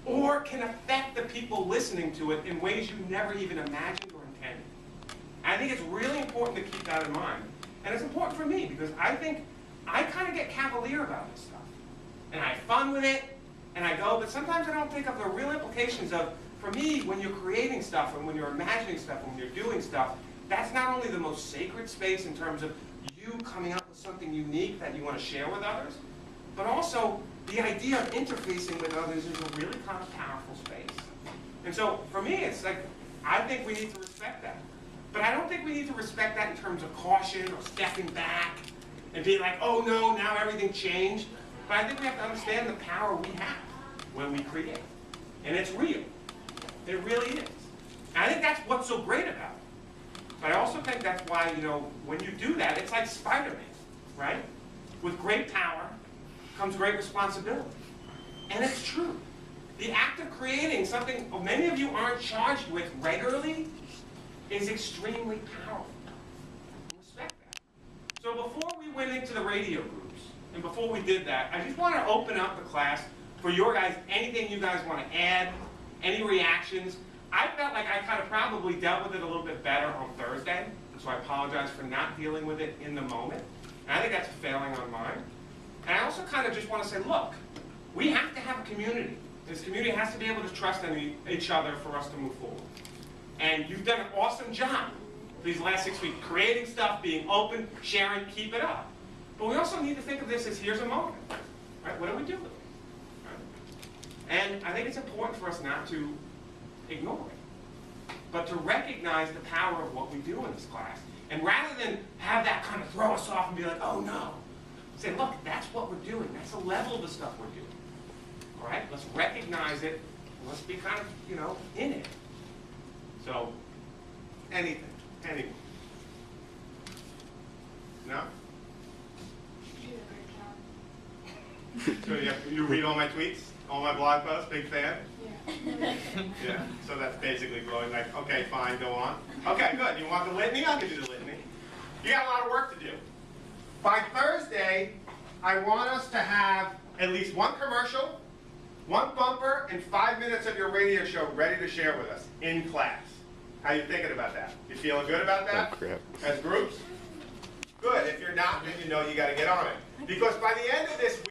or can affect the people listening to it in ways you never even imagined or intended. I think it's really important to keep that in mind. And it's important for me because I think I kind of get cavalier about this stuff. And I have fun with it, and I go, but sometimes I don't think of the real implications of, for me, when you're creating stuff and when you're imagining stuff and when you're doing stuff, that's not only the most sacred space in terms of you coming up with something unique that you want to share with others, but also the idea of interfacing with others is a really kind of powerful space. And so for me, it's like, I think we need to respect that. But I don't think we need to respect that in terms of caution or stepping back and being like, oh no, now everything changed. But I think we have to understand the power we have when we create. And it's real. It really is. And I think that's what's so great about it. But I also think that's why, you know, when you do that, it's like Spider-Man, right? With great power comes great responsibility. And it's true. The act of creating something many of you aren't charged with regularly is extremely powerful. Respect that. So before we went into the radio groups, and before we did that, I just want to open up the class for your guys, anything you guys want to add, any reactions. I felt like I kind of probably dealt with it a little bit better on Thursday, so I apologize for not dealing with it in the moment. And I think that's a failing on mine. And I also kind of just want to say, look, we have to have a community. This community has to be able to trust in each other for us to move forward. And you've done an awesome job these last 6 weeks, creating stuff, being open, sharing, keep it up. But we also need to think of this as here's a moment. Right? What do we do with it? Right? And I think it's important for us not to ignore it, but to recognize the power of what we do in this class. And rather than have that kind of throw us off and be like, oh no, say, look, that's what we're doing. That's the level of the stuff we're doing. All right? Let's recognize it. Let's be kind of, you know, in it. So, anything, anyone? No? So you read all my tweets, all my blog posts, big fan? Yeah. Yeah, so that's basically going like, okay, fine, go on. Okay, good, you want the litany? I'll give you the litany. You got a lot of work to do. By Thursday, I want us to have at least one commercial, one bumper, and 5 minutes of your radio show ready to share with us in class. How you thinking about that? You feeling good about that? Oh, crap. As groups? Good. If you're not, then you know you got to get on it. Because by the end of this week,